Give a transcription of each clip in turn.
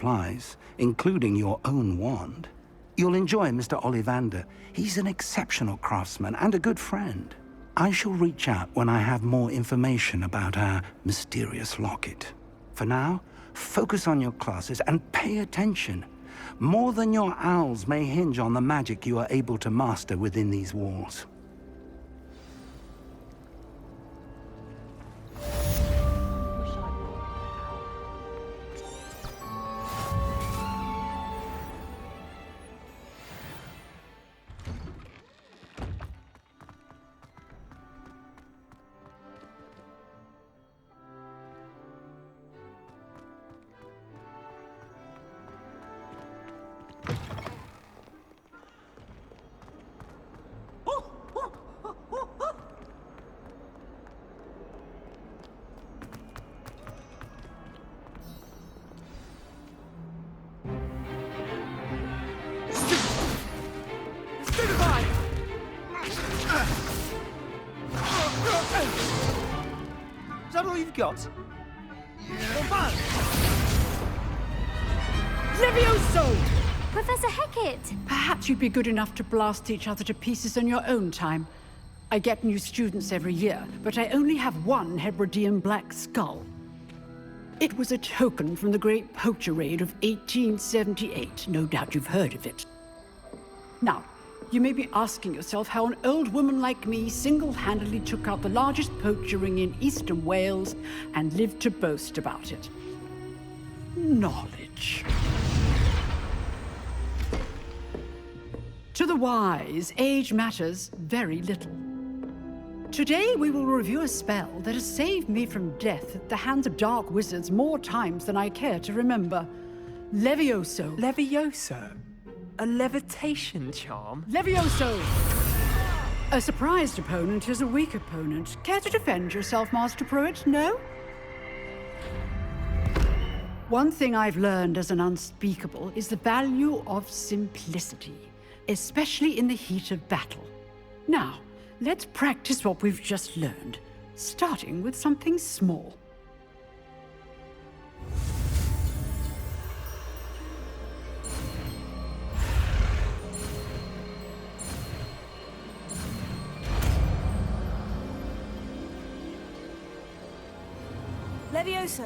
supplies, including your own wand. You'll enjoy Mr. Ollivander. He's an exceptional craftsman and a good friend. I shall reach out when I have more information about our mysterious locket. For now, focus on your classes and pay attention. More than your owls may hinge on the magic you are able to master within these walls. Is that all you've got? Levioso! Professor Hecat! Perhaps you'd be good enough to blast each other to pieces in your own time. I get new students every year, but I only have one Hebridean black skull. It was a token from the Great Poacher Raid of 1878. No doubt you've heard of it. Now, you may be asking yourself how an old woman like me single-handedly took out the largest poacher ring in eastern Wales and lived to boast about it. Knowledge. To the wise, age matters very little. Today we will review a spell that has saved me from death at the hands of dark wizards more times than I care to remember. Levioso. Levioso? A levitation charm? Levioso! A surprised opponent is a weak opponent. Care to defend yourself, Master Pruitt? No? One thing I've learned as an unspeakable is the value of simplicity, especially in the heat of battle. Now, let's practice what we've just learned, starting with something small. Levioso!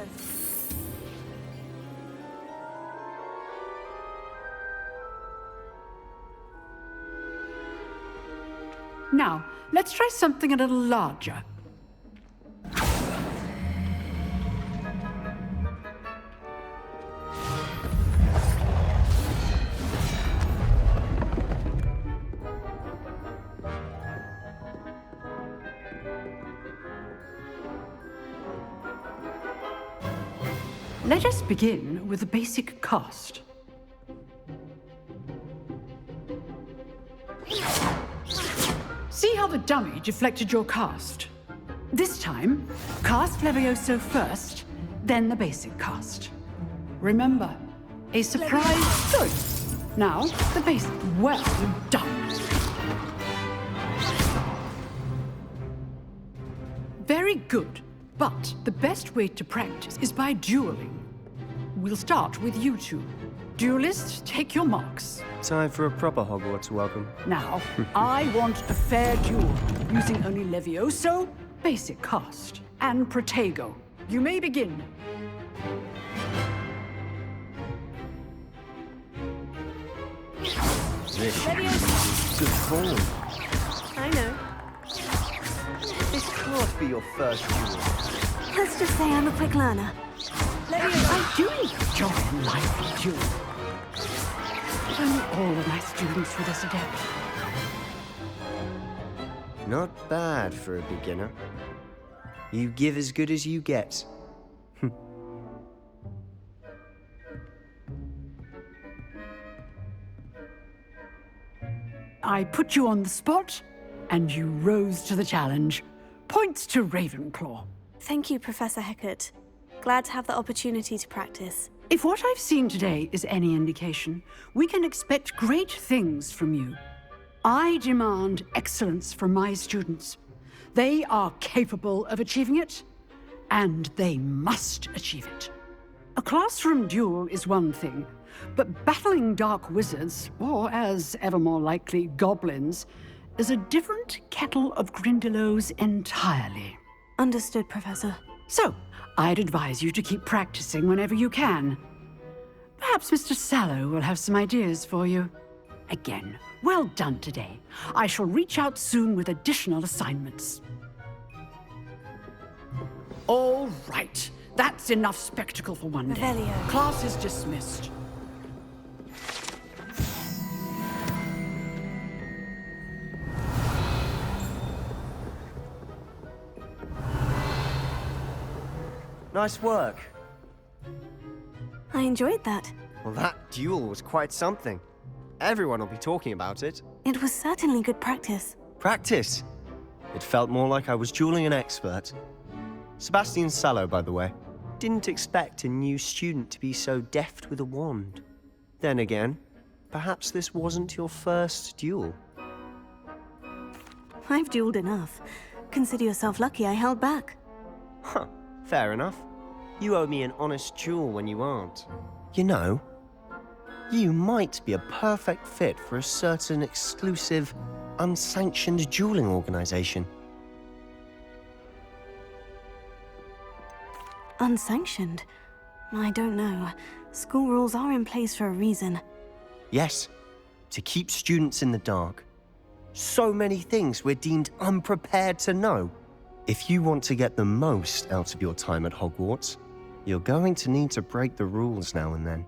Now, let's try something a little larger. Let us begin with the basic cast. See how the dummy deflected your cast? This time, cast Levioso first, then the basic cast. Remember, a surprise. Good. Now, the basic. Well done. Very good. But the best way to practice is by dueling. We'll start with you two. Duelists, take your marks. Time for a proper Hogwarts welcome. Now, I want a fair duel, using only Levioso, basic cast, and Protego. You may begin. Good form. I know. This can't be your first duel. Let's just say I'm a quick learner. I do enjoy a lively duel. If only all of my students were this adept. Not bad for a beginner. You give as good as you get. I put you on the spot, and you rose to the challenge. Points to Ravenclaw. Thank you, Professor Hecat. Glad to have the opportunity to practice. If what I've seen today is any indication, we can expect great things from you. I demand excellence from my students. They are capable of achieving it, and they must achieve it. A classroom duel is one thing, but battling dark wizards, or as ever more likely, goblins, is a different kettle of Grindylows entirely. Understood, Professor. So, I'd advise you to keep practicing whenever you can. Perhaps Mr. Sallow will have some ideas for you. Again, well done today. I shall reach out soon with additional assignments. All right. That's enough spectacle for one day. Revelio. Class is dismissed. Nice work. I enjoyed that. Well, that duel was quite something. Everyone will be talking about it. It was certainly good practice. Practice? It felt more like I was dueling an expert. Sebastian Sallow, by the way. Didn't expect a new student to be so deft with a wand. Then again, perhaps this wasn't your first duel. I've dueled enough. Consider yourself lucky I held back. Huh, fair enough. You owe me an honest duel when you aren't. You know, you might be a perfect fit for a certain exclusive, unsanctioned dueling organization. Unsanctioned? I don't know. School rules are in place for a reason. Yes, to keep students in the dark. So many things we're deemed unprepared to know. If you want to get the most out of your time at Hogwarts, you're going to need to break the rules now and then.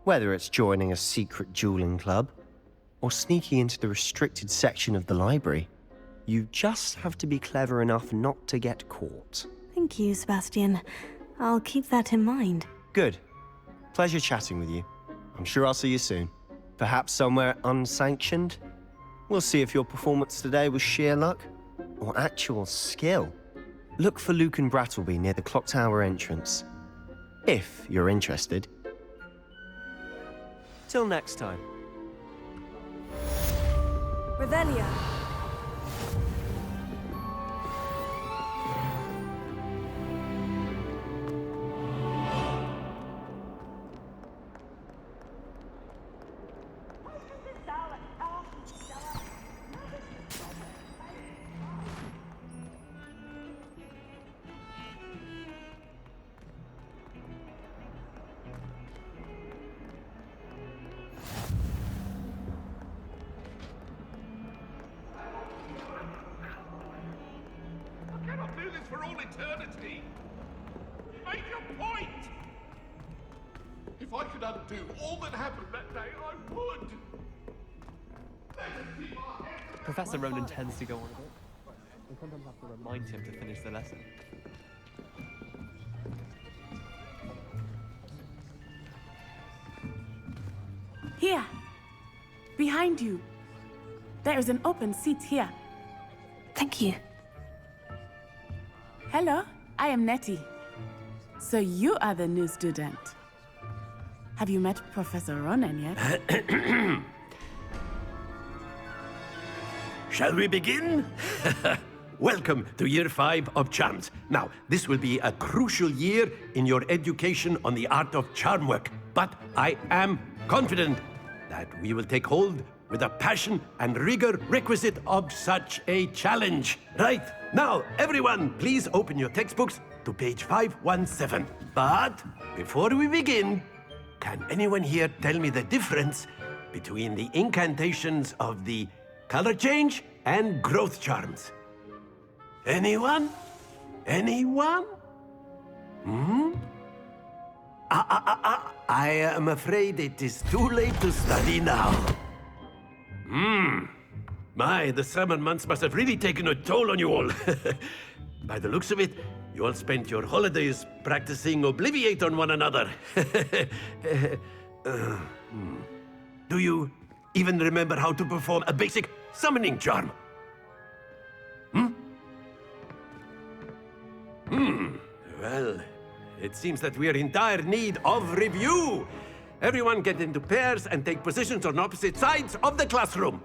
Whether it's joining a secret dueling club, or sneaking into the restricted section of the library, you just have to be clever enough not to get caught. Thank you, Sebastian. I'll keep that in mind. Good. Pleasure chatting with you. I'm sure I'll see you soon. Perhaps somewhere unsanctioned? We'll see if your performance today was sheer luck or actual skill. Look for Luke and Brattleby near the clock tower entrance, if you're interested. Till next time. Revelio. For all eternity. Make your point! If I could undo all that happened that day, I would! Professor Ronen tends to go on a bit. We sometimes have to remind him to finish the lesson. Here! Behind you! There is an open seat here. Thank you. Hello, I am Nettie. So you are the new student. Have you met Professor Ronen yet? Shall we begin? Welcome to Year 5 of Charms. Now, this will be a crucial year in your education on the art of charm work, but I am confident that we will take hold with the passion and rigor requisite of such a challenge. Right, now, everyone, please open your textbooks to page 517. But before we begin, can anyone here tell me the difference between the incantations of the color change and growth charms? Anyone? Anyone? I am afraid it is too late to study now. My, the summer months must have really taken a toll on you all. By the looks of it, you all spent your holidays practicing Obliviate on one another. Do you even remember how to perform a basic summoning charm? Well, it seems that we are in dire need of review. Everyone get into pairs and take positions on opposite sides of the classroom.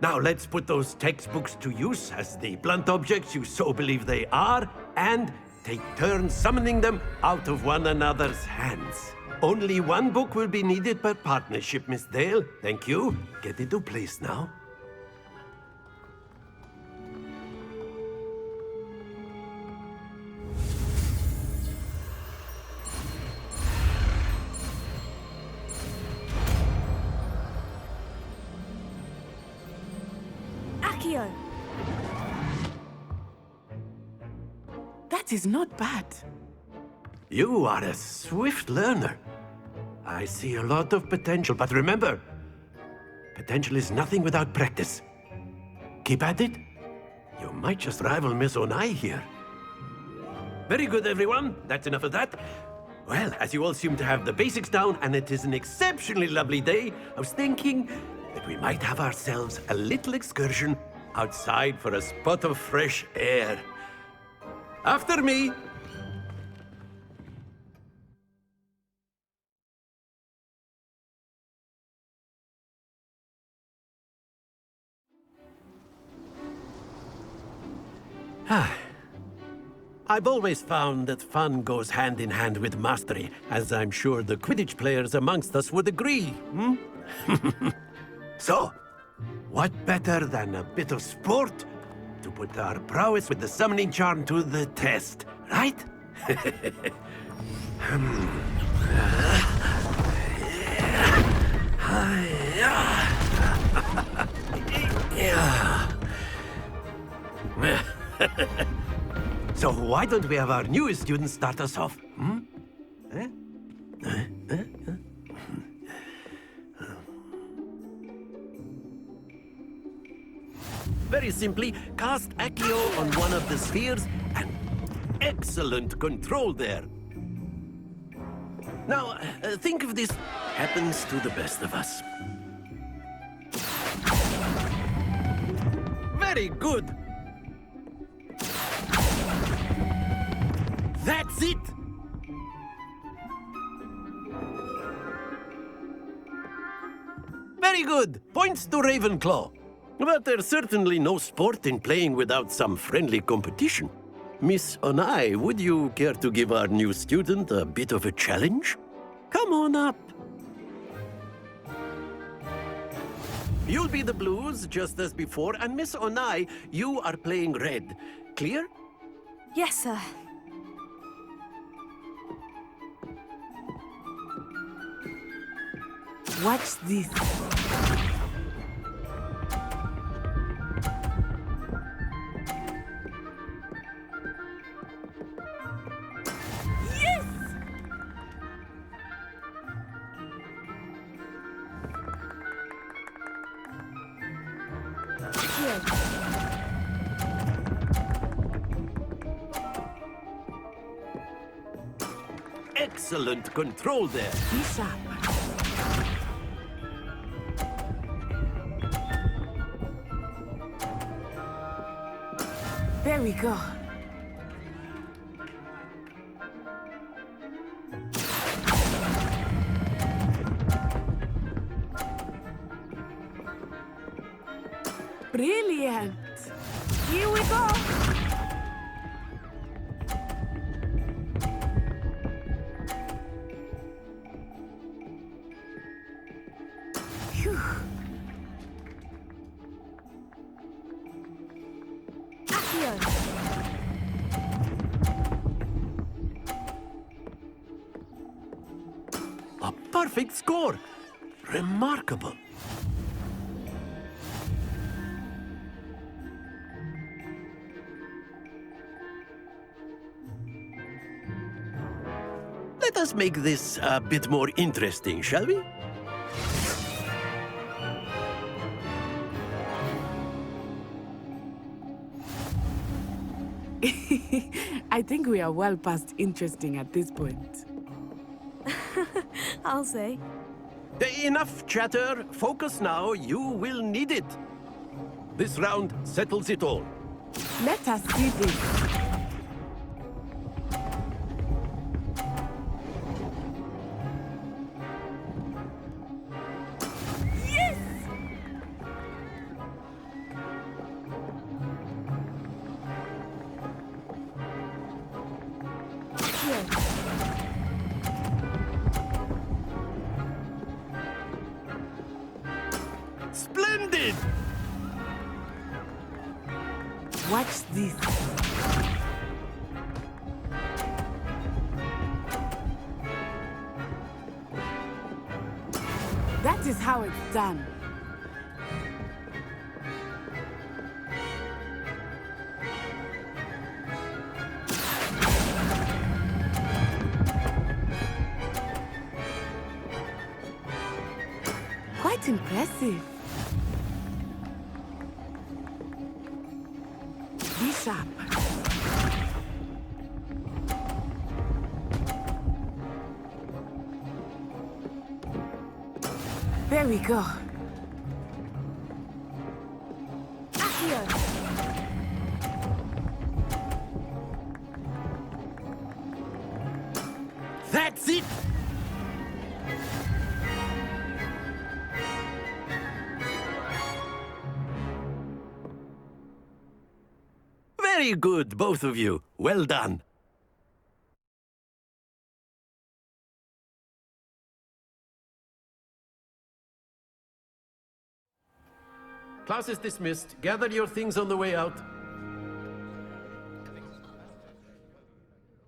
Now let's put those textbooks to use as the blunt objects you so believe they are, and take turns summoning them out of one another's hands. Only one book will be needed per partnership, Miss Dale. Thank you. Get into place now. Accio! That is not bad. You are a swift learner. I see a lot of potential, but remember, potential is nothing without practice. Keep at it. You might just rival Miss Onai here. Very good, everyone. That's enough of that. Well, as you all seem to have the basics down, and it is an exceptionally lovely day, I was thinking that we might have ourselves a little excursion outside for a spot of fresh air. After me. I've always found that fun goes hand in hand with mastery, as I'm sure the Quidditch players amongst us would agree, So, what better than a bit of sport to put our prowess with the summoning charm to the test, right? So why don't we have our newest student start us off? Very simply, cast Accio on one of the spheres, and excellent control there. Now, think of this happens to the best of us. Very good. That's it! Very good! Points to Ravenclaw. But there's certainly no sport in playing without some friendly competition. Miss Onai, would you care to give our new student a bit of a challenge? Come on up. You'll be the blues, just as before, and Miss Onai, you are playing red. Clear? Yes, sir. Watch this. Yes! Here. Excellent control there. Be sharp. There we go. Brilliant. Here we go. Phew. Accio! A perfect score. Remarkable. Let us make this a bit more interesting, shall we? I think we are well past interesting at this point. I'll say. Enough chatter. Focus now. You will need it. This round settles it all. Let us see this. Yes! Splendid! Watch this. That is how it's done. Quite impressive. Be sharp. There we go. Accio! That's it! Very good, both of you. Well done. Class is dismissed. Gather your things on the way out.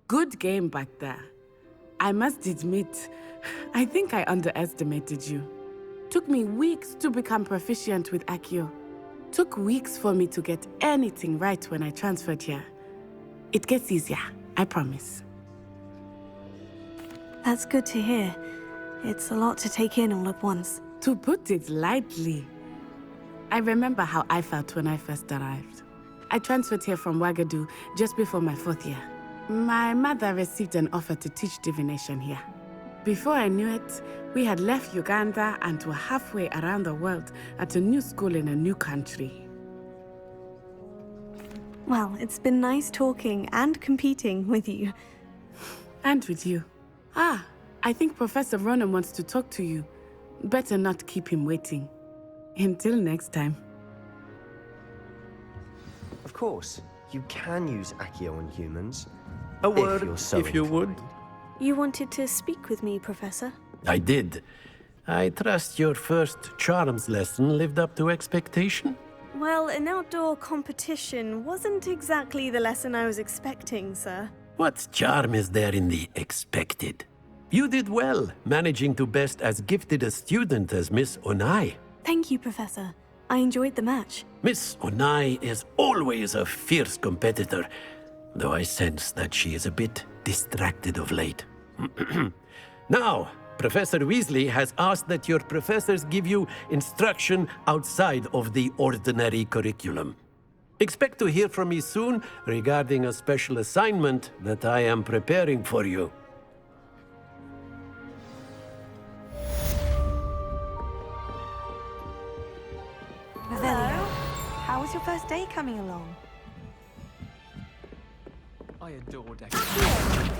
Good game back there. I must admit, I think I underestimated you. Took me weeks to become proficient with Accio. Took weeks for me to get anything right when I transferred here. It gets easier, I promise. That's good to hear. It's a lot to take in all at once. To put it lightly, I remember how I felt when I first arrived. I transferred here from Wagadu just before my 4th year. My mother received an offer to teach divination here. Before I knew it, we had left Uganda and were halfway around the world at a new school in a new country. Well, it's been nice talking and competing with you. And with you. Ah, I think Professor Ronen wants to talk to you. Better not keep him waiting. Until next time. Of course, you can use Accio on humans. A If word, you're so if you would. You wanted to speak with me, Professor? I did. I trust your first charms lesson lived up to expectation? Well, an outdoor competition wasn't exactly the lesson I was expecting, sir. What charm is there in the expected? You did well, managing to best as gifted a student as Miss Onai. Thank you, Professor. I enjoyed the match. Miss Onai is always a fierce competitor, though I sense that she is a bit distracted of late. Now, Professor Weasley has asked that your professors give you instruction outside of the ordinary curriculum. Expect to hear from me soon regarding a special assignment that I am preparing for you. Hello. How was your first day coming along? I adore decorating.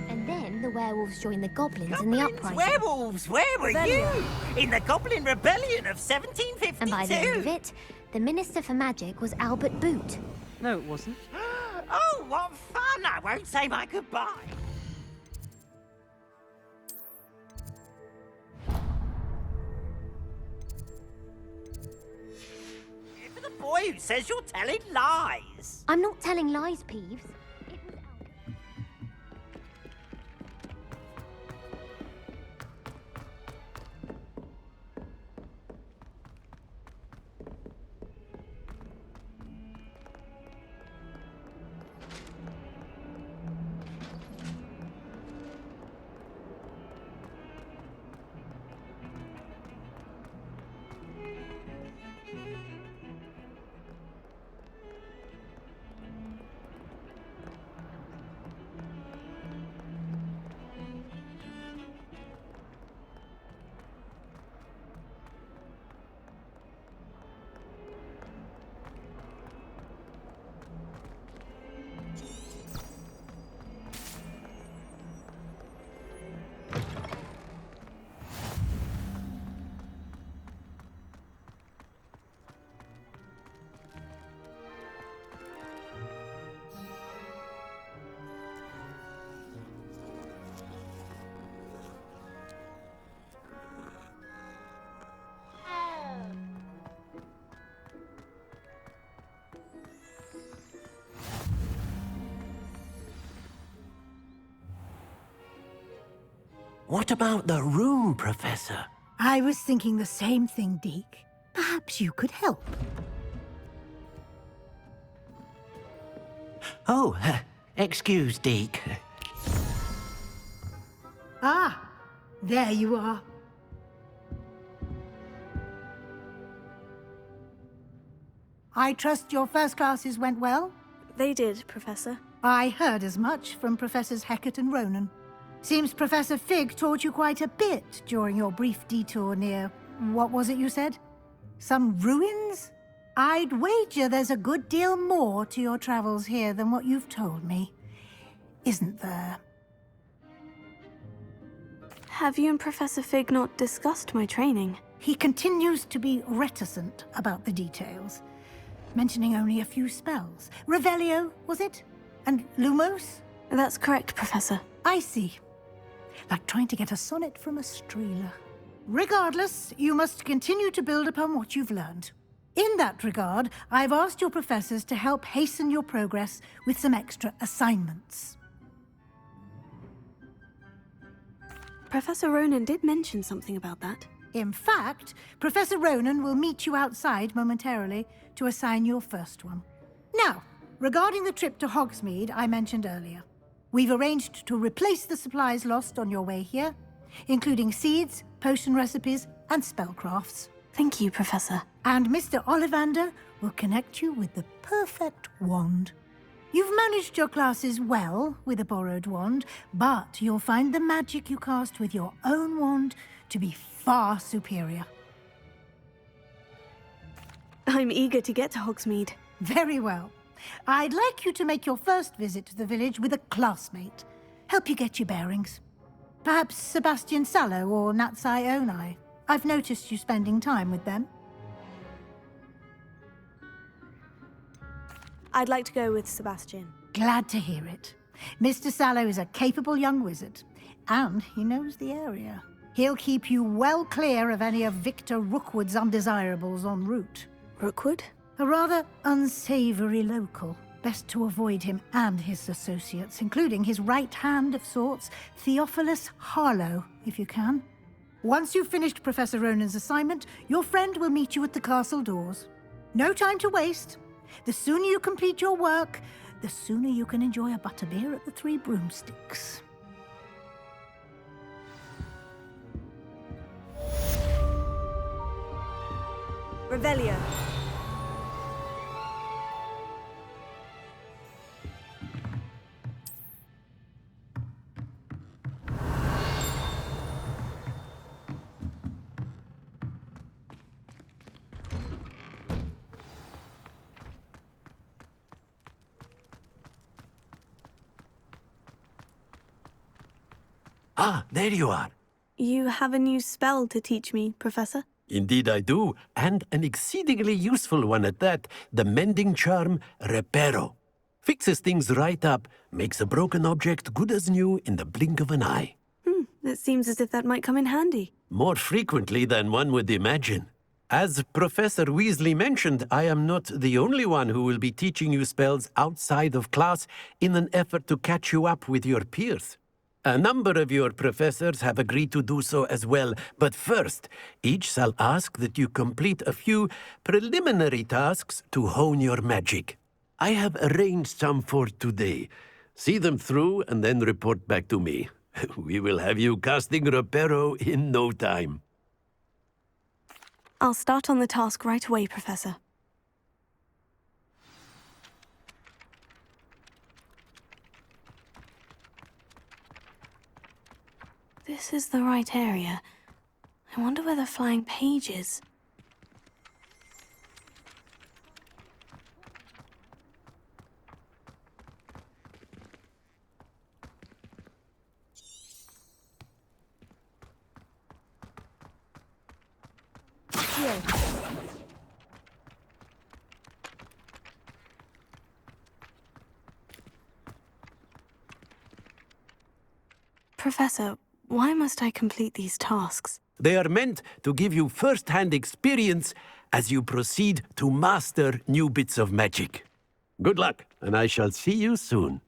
And then the werewolves joined the goblins in the uprising. Werewolves, where were you? In the Goblin Rebellion of 1752. And by the end of it, the Minister for Magic was Albert Boot. No, it wasn't. Oh, what fun! I won't say my goodbye. For the boy who says you're telling lies. I'm not telling lies, Peeves. It was Albert. What about the room, Professor? I was thinking the same thing, Deke. Perhaps you could help. Oh, excuse, Deke. Ah, there you are. I trust your first classes went well? They did, Professor. I heard as much from Professors Hecat and Ronen. Seems Professor Fig taught you quite a bit during your brief detour near... what was it you said? Some ruins? I'd wager there's a good deal more to your travels here than what you've told me. Isn't there? Have you and Professor Fig not discussed my training? He continues to be reticent about the details, mentioning only a few spells. Revelio, was it? And Lumos? That's correct, Professor. I see. Like trying to get a sonnet from a streeler. Regardless, you must continue to build upon what you've learned. In that regard, I've asked your professors to help hasten your progress with some extra assignments. Professor Ronen did mention something about that. In fact, Professor Ronen will meet you outside momentarily to assign your first one. Now, regarding the trip to Hogsmeade I mentioned earlier, we've arranged to replace the supplies lost on your way here, including seeds, potion recipes, and spellcrafts. Thank you, Professor. And Mr. Ollivander will connect you with the perfect wand. You've managed your classes well with a borrowed wand, but you'll find the magic you cast with your own wand to be far superior. I'm eager to get to Hogsmeade. Very well. I'd like you to make your first visit to the village with a classmate. Help you get your bearings. Perhaps Sebastian Sallow or Natsai Onai. I've noticed you spending time with them. I'd like to go with Sebastian. Glad to hear it. Mr. Sallow is a capable young wizard, and he knows the area. He'll keep you well clear of any of Victor Rookwood's undesirables en route. Rookwood? A rather unsavory local. Best to avoid him and his associates, including his right hand of sorts, Theophilus Harlow, if you can. Once you've finished Professor Ronen's assignment, your friend will meet you at the castle doors. No time to waste. The sooner you complete your work, the sooner you can enjoy a butterbeer at the Three Broomsticks. Revelio. Ah, there you are. You have a new spell to teach me, Professor? Indeed I do, and an exceedingly useful one at that, the mending charm Reparo. Fixes things right up, makes a broken object good as new in the blink of an eye. It seems as if that might come in handy. More frequently than one would imagine. As Professor Weasley mentioned, I am not the only one who will be teaching you spells outside of class in an effort to catch you up with your peers. A number of your professors have agreed to do so as well, but first, each shall ask that you complete a few preliminary tasks to hone your magic. I have arranged some for today. See them through and then report back to me. We will have you casting Reparo in no time. I'll start on the task right away, Professor. This is the right area. I wonder where the flying page is. Here. Professor, why must I complete these tasks? They are meant to give you first-hand experience as you proceed to master new bits of magic. Good luck, and I shall see you soon.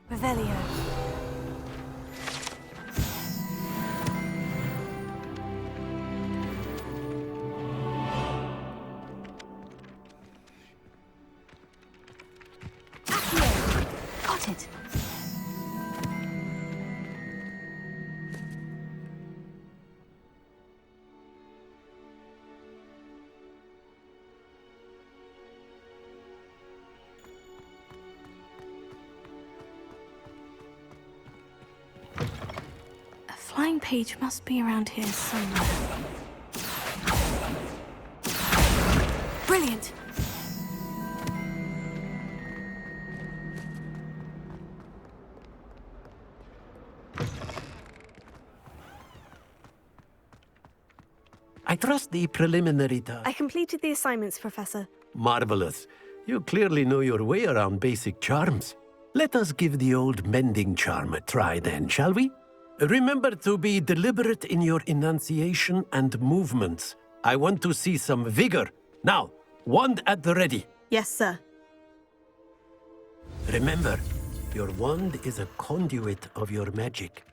Revelio. flying page must be around here somewhere. Brilliant! I trust the preliminary task. I completed the assignments, Professor. Marvelous. You clearly know your way around basic charms. Let us give the old mending charm a try then, shall we? Remember to be deliberate in your enunciation and movements. I want to see some vigor. Now, wand at the ready. Yes, sir. Remember, your wand is a conduit of your magic.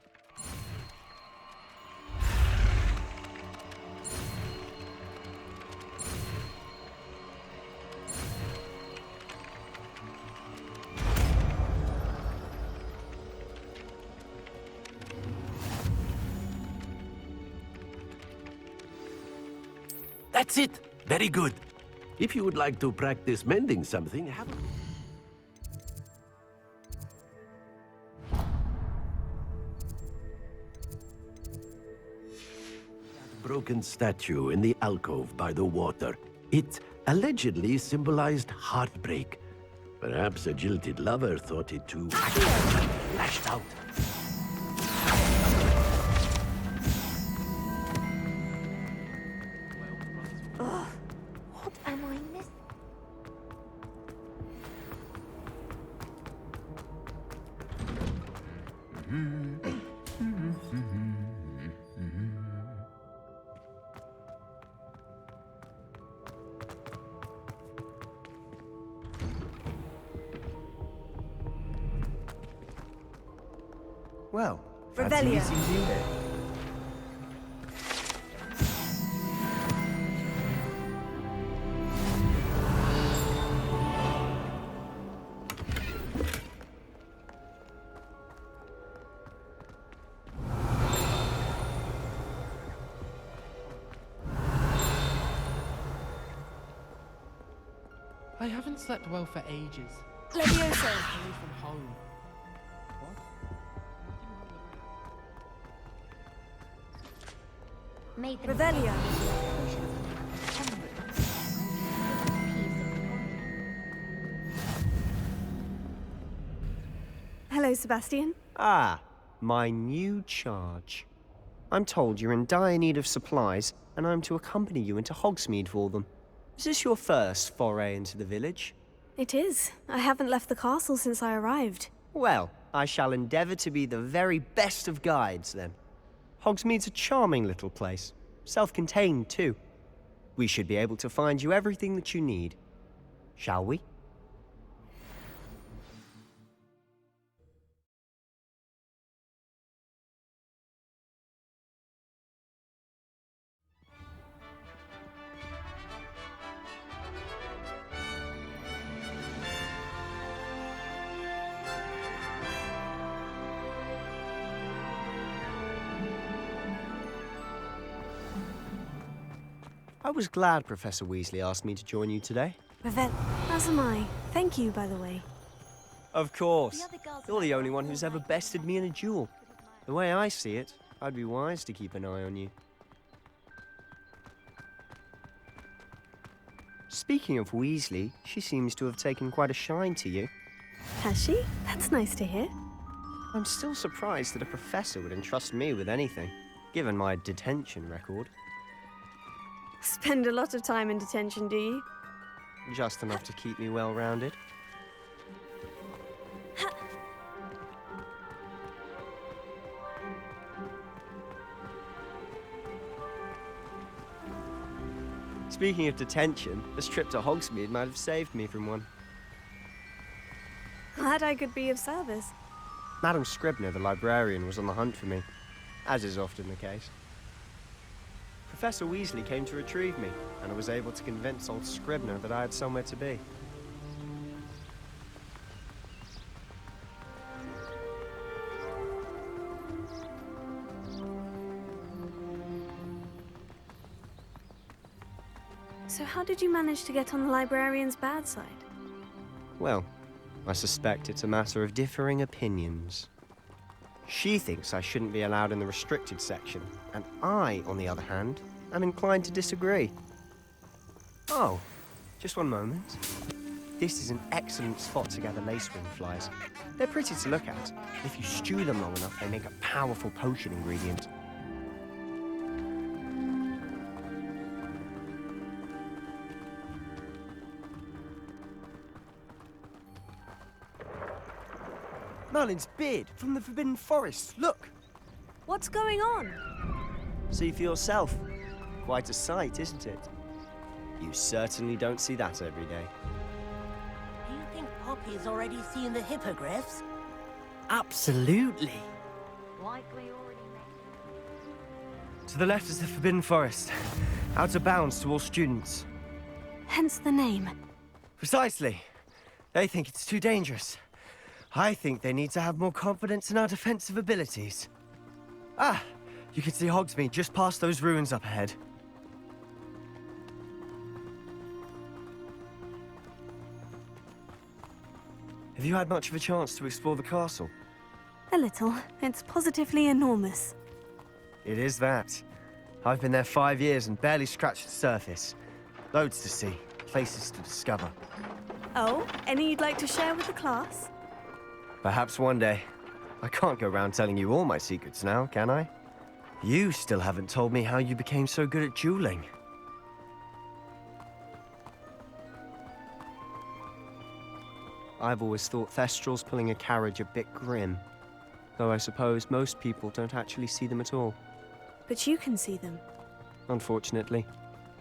That's it! Very good. If you would like to practice mending something, have a... broken statue in the alcove by the water. It allegedly symbolized heartbreak. Perhaps a jilted lover thought it too... lashed out. What am I missing? Well, Revelio. fancy meeting you here. I haven't slept well for ages. Levioso! Away from home. Made them Revelio. Hello, Sebastian. Ah, my new charge. I'm told you're in dire need of supplies, and I'm to accompany you into Hogsmeade for them. Is this your first foray into the village? It is. I haven't left the castle since I arrived. Well, I shall endeavour to be the very best of guides, then. Hogsmeade's a charming little place. Self-contained, too. We should be able to find you everything that you need. Shall we? I was glad Professor Weasley asked me to join you today. As am I. Thank you, by the way. Of course. You're the only one who's ever bested me in a duel. The way I see it, I'd be wise to keep an eye on you. Speaking of Weasley, she seems to have taken quite a shine to you. Has she? That's nice to hear. I'm still surprised that a professor would entrust me with anything, given my detention record. Spend a lot of time in detention, do you? Just enough to keep me well-rounded. Speaking of detention, this trip to Hogsmeade might have saved me from one. Glad I could be of service. Madam Scribner, the librarian, was on the hunt for me, as is often the case. Professor Weasley came to retrieve me, and I was able to convince old Scribner that I had somewhere to be. So how did you manage to get on the librarian's bad side? Well, I suspect it's a matter of differing opinions. She thinks I shouldn't be allowed in the restricted section, and I, on the other hand, am inclined to disagree. Oh, just one moment. This is an excellent spot to gather lacewing flies. They're pretty to look at. If you stew them long enough, they make a powerful potion ingredient. Merlin's beard from the Forbidden Forest, look! What's going on? See for yourself. Quite a sight, isn't it? You certainly don't see that every day. Do you think Poppy's already seen the hippogriffs? Absolutely. To the left is the Forbidden Forest. Out of bounds to all students. Hence the name. Precisely. They think it's too dangerous. I think they need to have more confidence in our defensive abilities. Ah, you can see Hogsmeade just past those ruins up ahead. Have you had much of a chance to explore the castle? A little. It's positively enormous. It is that. I've been there 5 years and barely scratched the surface. Loads to see, places to discover. Oh, any you'd like to share with the class? Perhaps one day. I can't go around telling you all my secrets now, can I? You still haven't told me how you became so good at dueling. I've always thought Thestrals pulling a carriage a bit grim. Though I suppose most people don't actually see them at all. But you can see them. Unfortunately.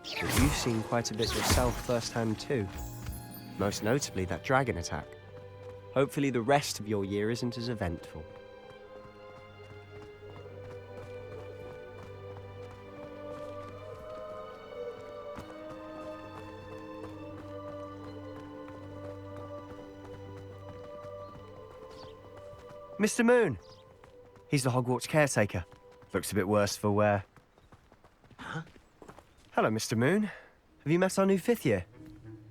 But you've seen quite a bit yourself firsthand too. Most notably that dragon attack. Hopefully the rest of your year isn't as eventful. Mr. Moon! He's the Hogwarts caretaker. Looks a bit worse for wear. Huh? Hello, Mr. Moon. Have you met our new 5th year?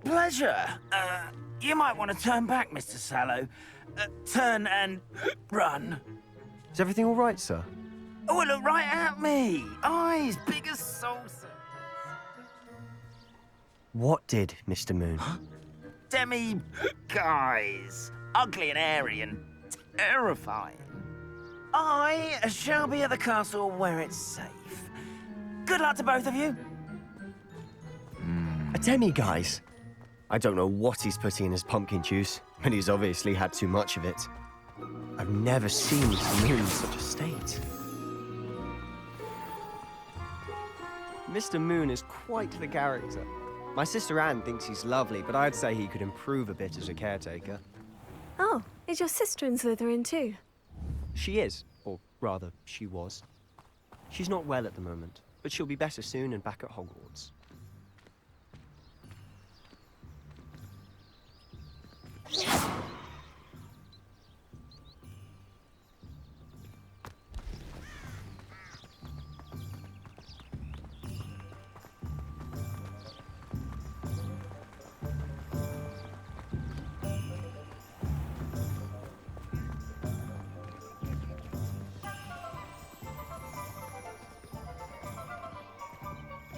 Pleasure. You might want to turn back, Mr. Sallow. Turn and run. Is everything all right, sir? Oh, look right at me. Eyes big as saucers. What did, Mr. Moon? Demi guys. Ugly and airy and terrifying. I shall be at the castle where it's safe. Good luck to both of you. A demi-guise? I don't know what he's putting in his pumpkin juice, but he's obviously had too much of it. I've never seen Mr. Moon in such a state. Mr. Moon is quite the character. My sister Anne thinks he's lovely, but I'd say he could improve a bit as a caretaker. Oh, is your sister in Slytherin too? She is, or rather, she was. She's not well at the moment, but she'll be better soon and back at Hogwarts.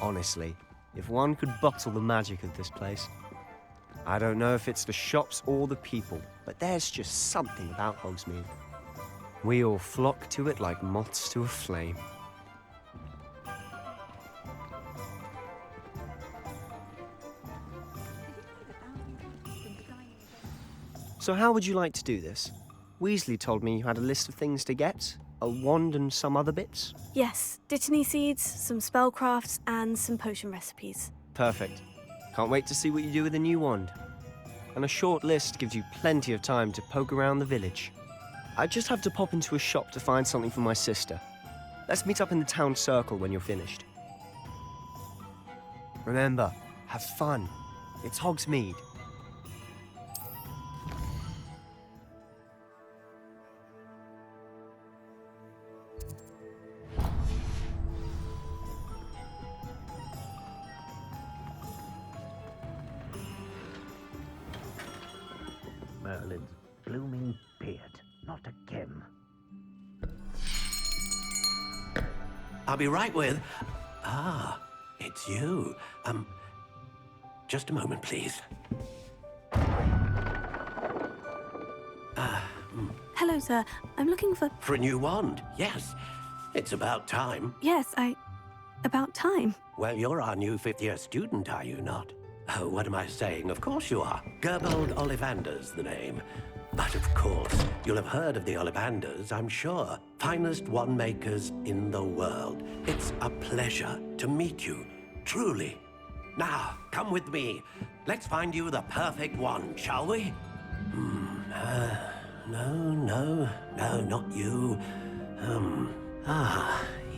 Honestly, if one could bottle the magic of this place. I don't know if it's the shops or the people, but there's just something about Hogsmeade. We all flock to it like moths to a flame. So how would you like to do this? Weasley told me you had a list of things to get, a wand and some other bits. Yes, dittany seeds, some spellcrafts, and some potion recipes. Perfect. Can't wait to see what you do with the new wand. And a short list gives you plenty of time to poke around the village. I just have to pop into a shop to find something for my sister. Let's meet up in the town circle when you're finished. Remember, have fun. It's Hogsmeade. Merlin's blooming beard, not a gem. I'll be right with... Ah, it's you. Just a moment, please. Hello, sir. I'm looking for... For a new wand, yes. It's about time. Yes, about time. Well, you're our new fifth-year student, are you not? Oh, what am I saying? Of course you are. Gerbold Ollivander's the name. But of course, you'll have heard of the Ollivanders, I'm sure. Finest wand makers in the world. It's a pleasure to meet you, truly. Now, come with me. Let's find you the perfect wand, shall we? No, not you.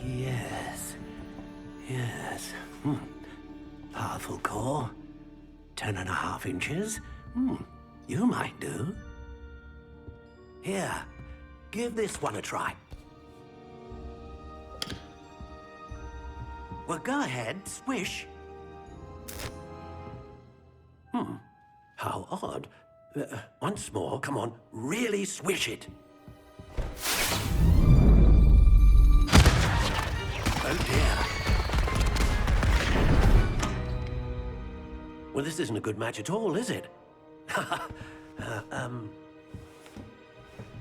Yes. Powerful core. 10.5 inches. You might do. Here, give this one a try. Well, go ahead, swish. How odd. Once more, come on, really swish it. Oh dear. Well, this isn't a good match at all, is it?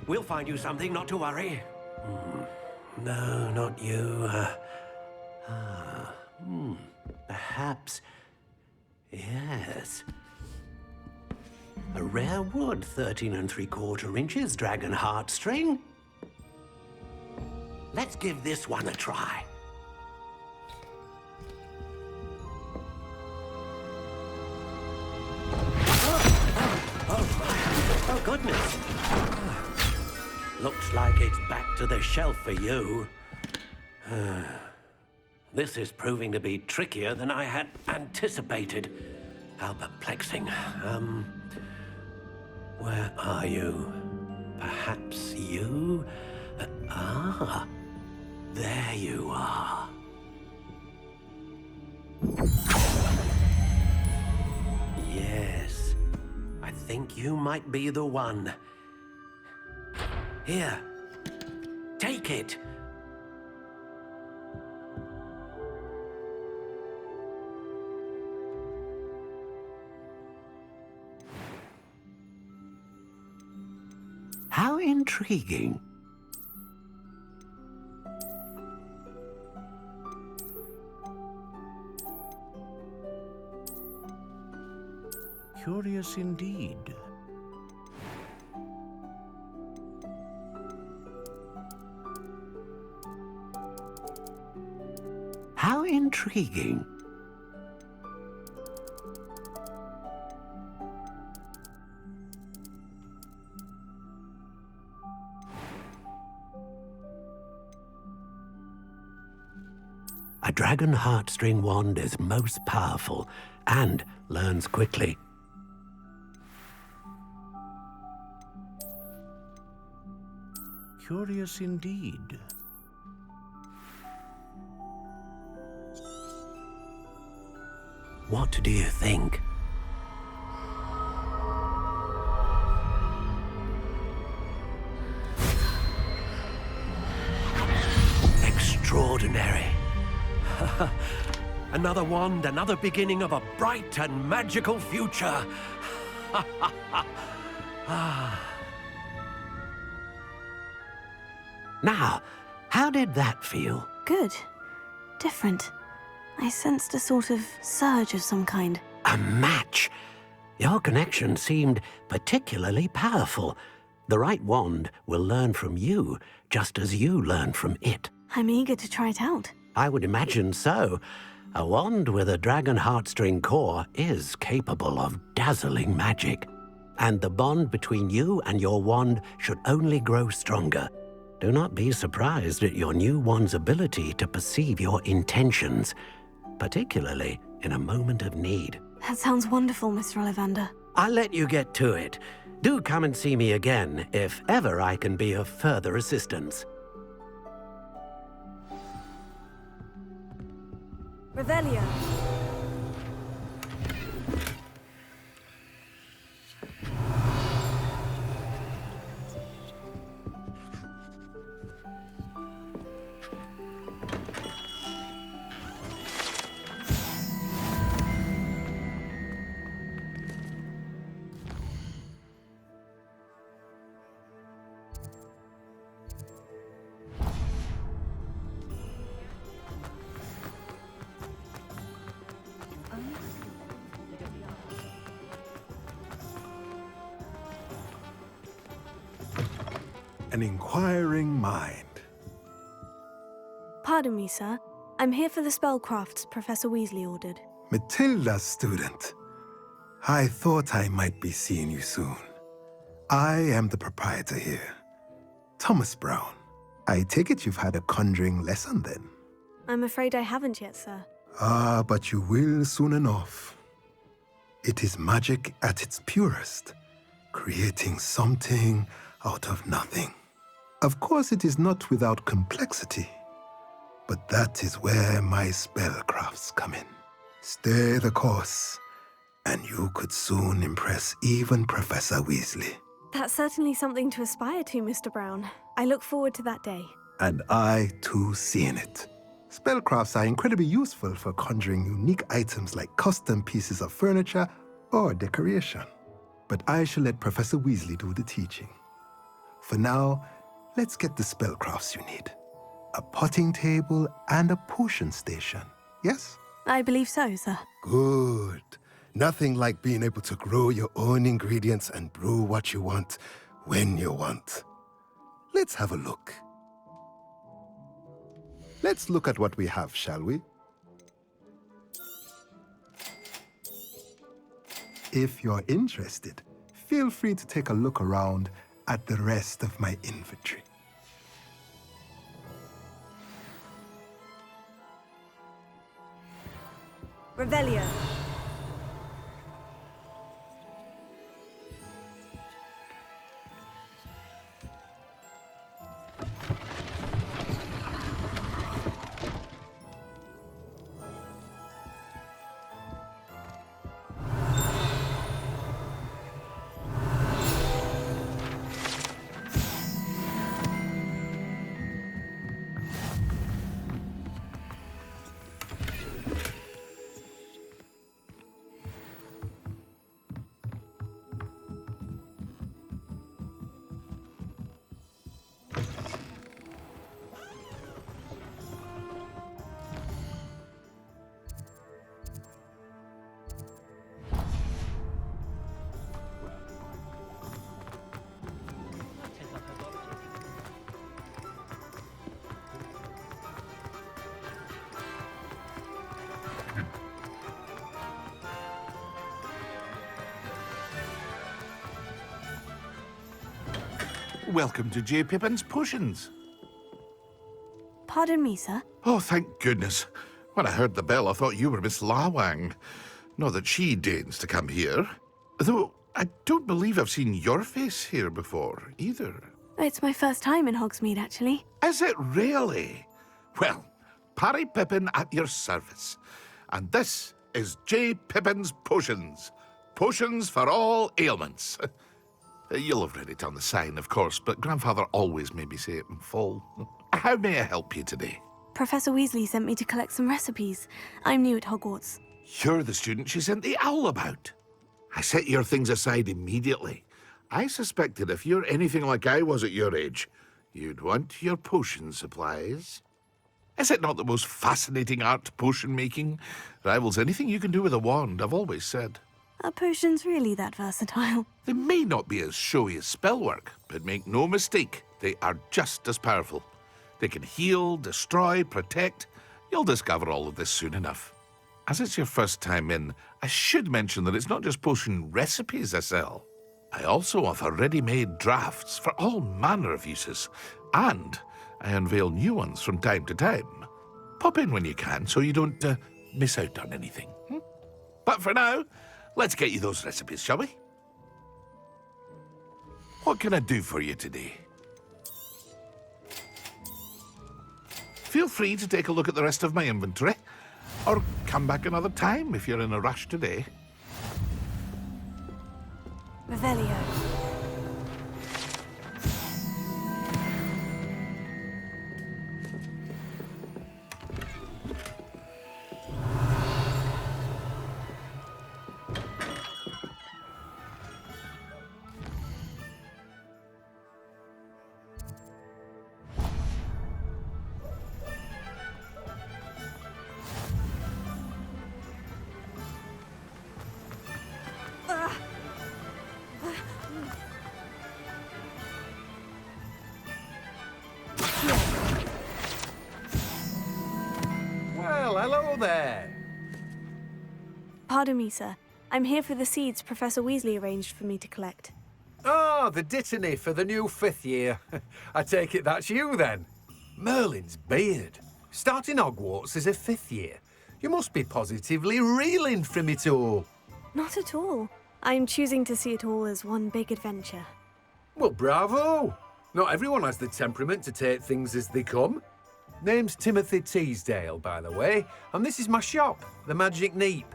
We'll find you something, not to worry. No, not you. Perhaps... Yes. A rare wood, 13 3/4 inches, dragon heartstring. Let's give this one a try. Oh, goodness. Looks like it's back to the shelf for you. This is proving to be trickier than I had anticipated. How perplexing. Where are you? Perhaps you? There you are. Yes, I think you might be the one. Here, take it. How intriguing. Curious indeed. How intriguing. A dragon heartstring wand is most powerful and learns quickly. Curious indeed. What do you think? Extraordinary. Another wand, another beginning of a bright and magical future. Now, how did that feel? Good. Different. I sensed a sort of surge of some kind. A match? Your connection seemed particularly powerful. The right wand will learn from you, just as you learn from it. I'm eager to try it out. I would imagine so. A wand with a dragon heartstring core is capable of dazzling magic. And the bond between you and your wand should only grow stronger. Do not be surprised at your new wand's ability to perceive your intentions, particularly in a moment of need. That sounds wonderful, Mr. Ollivander. I'll let you get to it. Do come and see me again if ever I can be of further assistance. Revelio. an inquiring mind. Pardon me, sir. I'm here for the spellcrafts Professor Weasley ordered. Matilda's student. I thought I might be seeing you soon. I am the proprietor here, Thomas Brown. I take it you've had a conjuring lesson then? I'm afraid I haven't yet, sir. Ah, but you will soon enough. It is magic at its purest, creating something out of nothing. Of course, it is not without complexity, but that is where my spellcrafts come in. Stay the course, and you could soon impress even Professor Weasley. That's certainly something to aspire to, Mr. Brown. I look forward to that day. And I, too, seeing it. Spellcrafts are incredibly useful for conjuring unique items like custom pieces of furniture or decoration. But I shall let Professor Weasley do the teaching. For now, let's get the spellcrafts you need. A potting table and a potion station, yes? I believe so, sir. Good. Nothing like being able to grow your own ingredients and brew what you want when you want. Let's have a look. Let's look at what we have, shall we? If you're interested, feel free to take a look around at the rest of my inventory. Revelio. Welcome to J.Pippins Potions. Pardon me, sir. Oh, thank goodness. When I heard the bell, I thought you were Miss Lawang. Not that she deigns to come here. Though, I don't believe I've seen your face here before, either. It's my first time in Hogsmeade, actually. Is it really? Well, Parry Pippin at your service. And this is J.Pippins Potions. Potions for all ailments. You'll have read it on the sign, of course, but Grandfather always made me say it in full. How may I help you today? Professor Weasley sent me to collect some recipes. I'm new at Hogwarts. You're the student she sent the owl about. I set your things aside immediately. I suspected if you're anything like I was at your age, you'd want your potion supplies. Is it not the most fascinating art, potion making? Rivals anything you can do with a wand, I've always said. Are potions really that versatile? They may not be as showy as spellwork, but make no mistake, they are just as powerful. They can heal, destroy, protect. You'll discover all of this soon enough. As it's your first time in, I should mention that it's not just potion recipes I sell. I also offer ready-made drafts for all manner of uses, and I unveil new ones from time to time. Pop in when you can so you don't miss out on anything. But for now, let's get you those recipes, shall we? What can I do for you today? Feel free to take a look at the rest of my inventory, or come back another time if you're in a rush today. Revelio. Hello there. Pardon me, sir. I'm here for the seeds Professor Weasley arranged for me to collect. Oh, the dittany for the new 5th year. I take it that's you, then. Merlin's beard. Starting Hogwarts as a 5th year. You must be positively reeling from it all. Not at all. I'm choosing to see it all as one big adventure. Well, bravo. Not everyone has the temperament to take things as they come. Name's Timothy Teasdale, by the way, and this is my shop, the Magic Neep.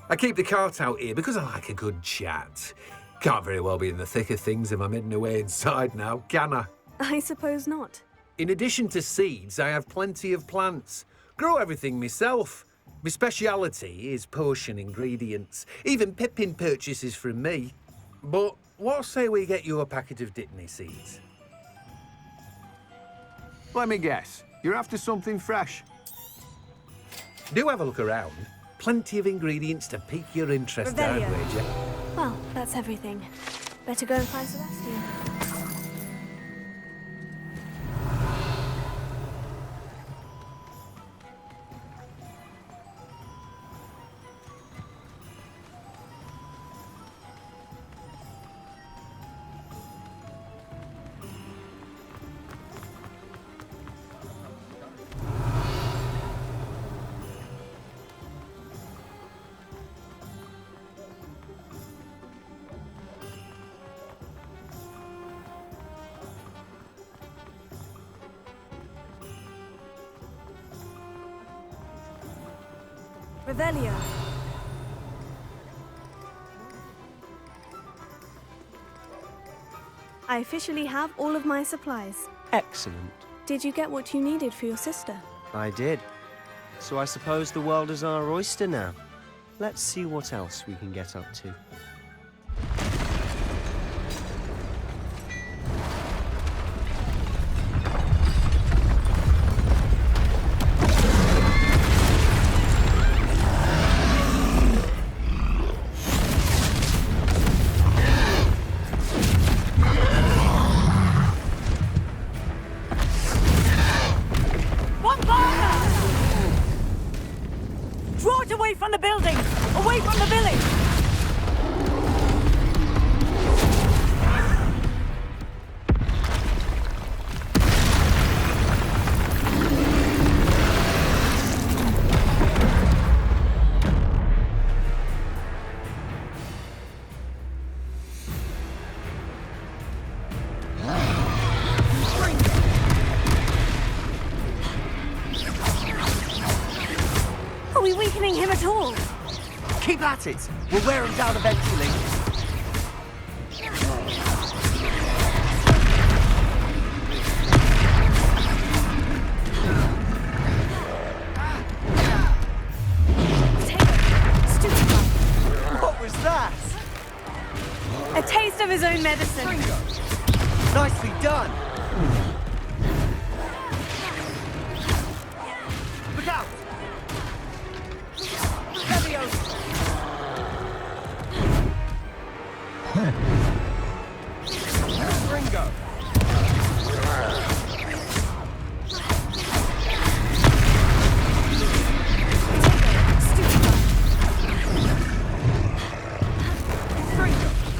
I keep the cart out here because I like a good chat. Can't very well be in the thick of things if I'm heading away inside now, can I? I suppose not. In addition to seeds, I have plenty of plants. Grow everything myself. My speciality is potion ingredients. Even Pippin purchases from me. But what say we get you a packet of dittany seeds? Let me guess. You're after something fresh. Do have a look around. Plenty of ingredients to pique your interest, I'd wager. Well, that's everything. Better go and find Sebastian. Revelio. I officially have all of my supplies. Excellent. Did you get what you needed for your sister? I did. So I suppose the world is our oyster now. Let's see what else we can get up to. Keep at it. We'll wear him down eventually. What was that? A taste of his own medicine. Nicely done. Look out! Ringo.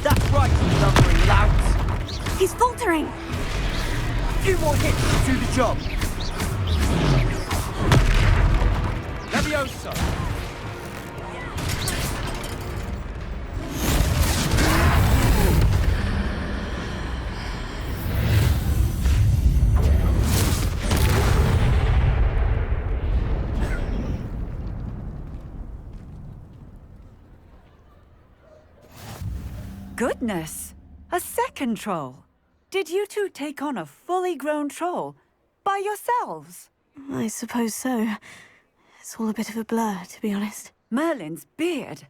That's right, you lumbering louts. He's faltering. A few more hits to do the job. Levioso. Goodness! A second troll! Did you two take on a fully grown troll? By yourselves? I suppose so. It's all a bit of a blur, to be honest. Merlin's beard.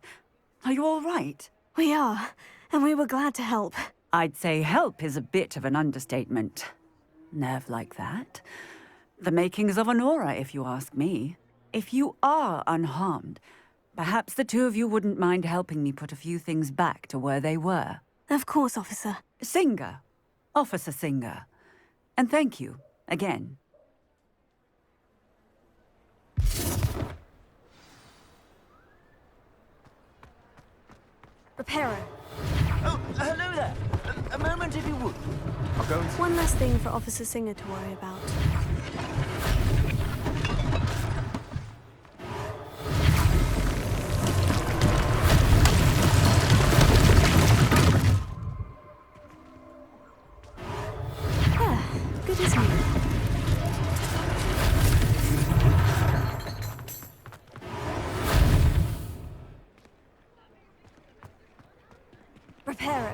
Are you all right? We are, and we were glad to help. I'd say help is a bit of an understatement. Nerve like that. The makings of an aura, if you ask me. If you are unharmed, perhaps the two of you wouldn't mind helping me put a few things back to where they were. Of course, officer. Singer. Officer Singer. And thank you, again. Reparo. Oh, hello there. A moment if you would. I'll go and... One less thing for Officer Singer to worry about. Good, isn't it? Reparo.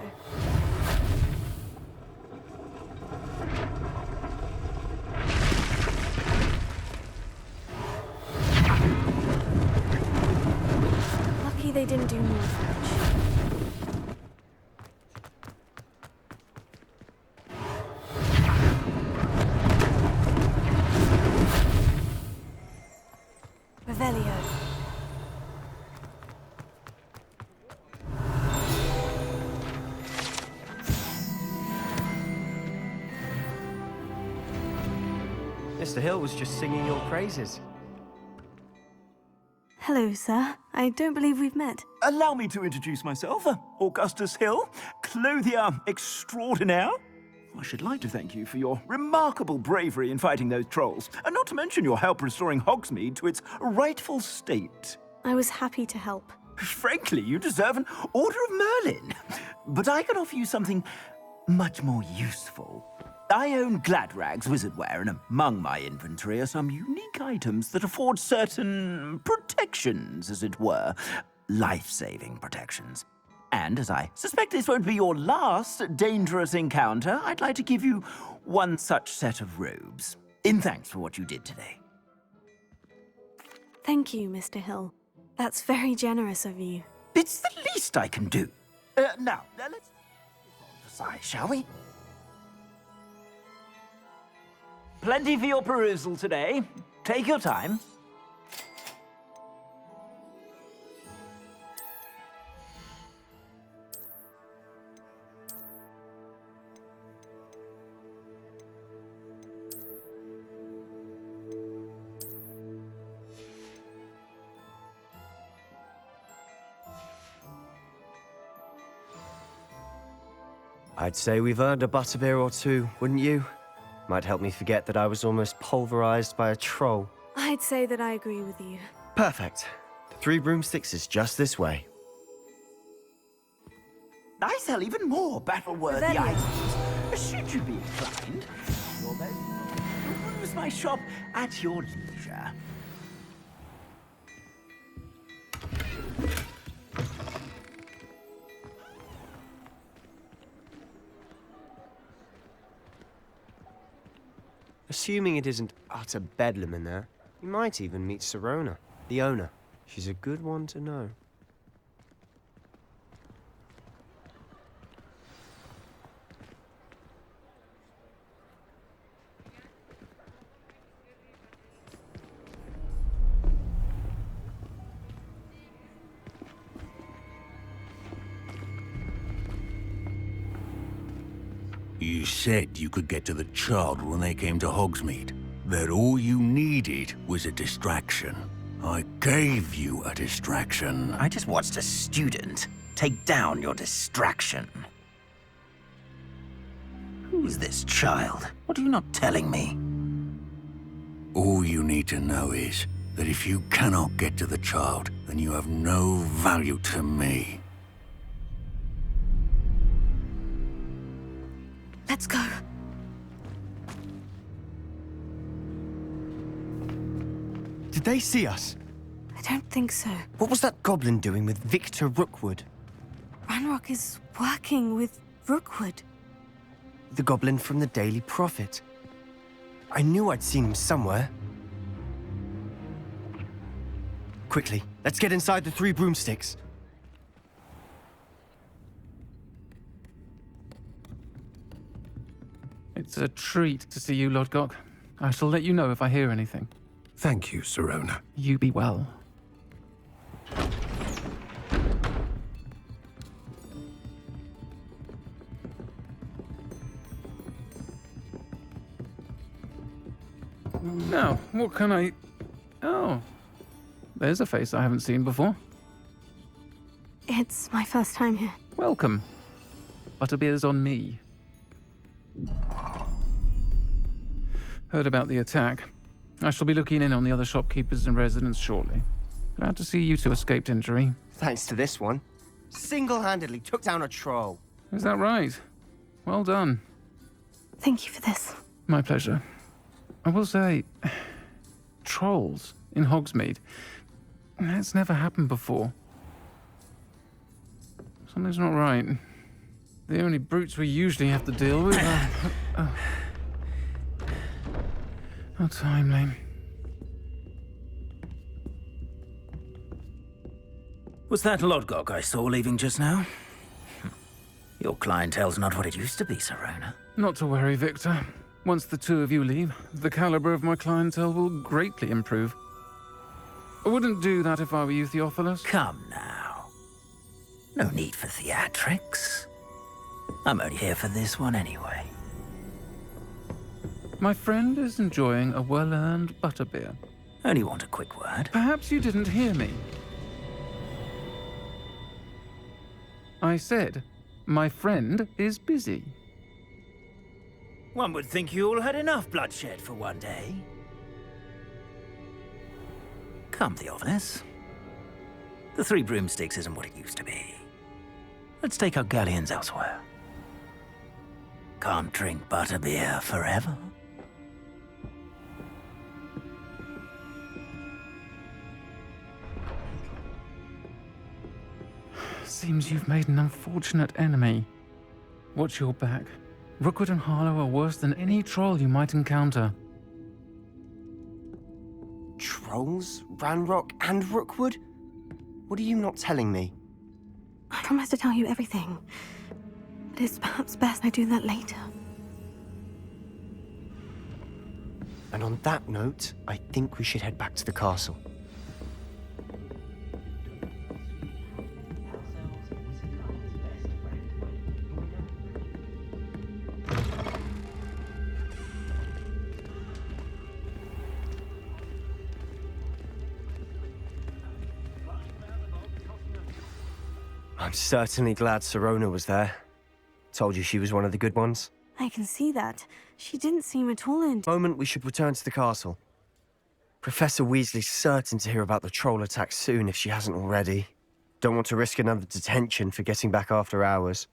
Lucky they didn't do more damage. Revelio. Mr. Hill was just singing your praises. Hello, sir. I don't believe we've met. Allow me to introduce myself. Augustus Hill, clothier extraordinaire. I should like to thank you for your remarkable bravery in fighting those trolls, and not to mention your help restoring Hogsmeade to its rightful state. I was happy to help. Frankly, you deserve an Order of Merlin. But I can offer you something much more useful. I own Gladrags Wizardwear, and among my inventory are some unique items that afford certain protections, as it were. Life-saving protections. And as I suspect this won't be your last dangerous encounter, I'd like to give you one such set of robes, in thanks for what you did today. Thank you, Mr. Hill. That's very generous of you. It's the least I can do. Now, let's decide, shall we? Plenty for your perusal today. Take your time. I'd say we've earned a butterbeer or two, wouldn't you? Might help me forget that I was almost pulverized by a troll. I'd say that I agree with you. Perfect. The 3 broomsticks is just this way. I sell even more battle-worthy items. Should you be inclined, you'll peruse my shop at your leisure. Assuming it isn't utter bedlam in there, you might even meet Serona, the owner. She's a good one to know. You said you could get to the child when they came to Hogsmeade. That all you needed was a distraction. I gave you a distraction. I just watched a student take down your distraction. Who's this child? What are you not telling me? All you need to know is that if you cannot get to the child, then you have no value to me. Let's go. Did they see us? I don't think so. What was that goblin doing with Victor Rookwood? Ranrok is working with Rookwood. The goblin from the Daily Prophet. I knew I'd seen him somewhere. Quickly, let's get inside the 3 broomsticks. It's a treat to see you, Lodgok. I shall let you know if I hear anything. Thank you, Serona. You be well. Now, what can I... Oh, there's a face I haven't seen before. It's my first time here. Welcome. Butterbeer's on me. Heard about the attack. I shall be looking in on the other shopkeepers and residents shortly. Glad to see you two escaped injury. Thanks to this one. Single-handedly took down a troll. Is that right? Well done. Thank you for this. My pleasure. I will say, trolls in Hogsmeade. That's never happened before. Something's not right. The only brutes we usually have to deal with are... How timely. Was that Lodgok I saw leaving just now? Your clientele's not what it used to be, Sir Ronen. Not to worry, Victor. Once the two of you leave, the caliber of my clientele will greatly improve. I wouldn't do that if I were you, Theophilus. Come now. No need for theatrics. I'm only here for this one anyway. My friend is enjoying a well-earned butterbeer. Only want a quick word. Perhaps you didn't hear me. I said, my friend is busy. One would think you all had enough bloodshed for one day. Come, Theophilus. The Three Broomsticks isn't what it used to be. Let's take our galleons elsewhere. Can't drink butterbeer forever. Seems you've made an unfortunate enemy. Watch your back. Rookwood and Harlow are worse than any troll you might encounter. Trolls? Ranrok and Rookwood? What are you not telling me? I promise to tell you everything. But it's perhaps best I do that later. And on that note, I think we should head back to the castle. I'm certainly glad Sir Ronen was there. Told you she was one of the good ones. I can see that. She didn't seem at all in... Moment we should return to the castle. Professor Weasley's certain to hear about the troll attack soon if she hasn't already. Don't want to risk another detention for getting back after hours.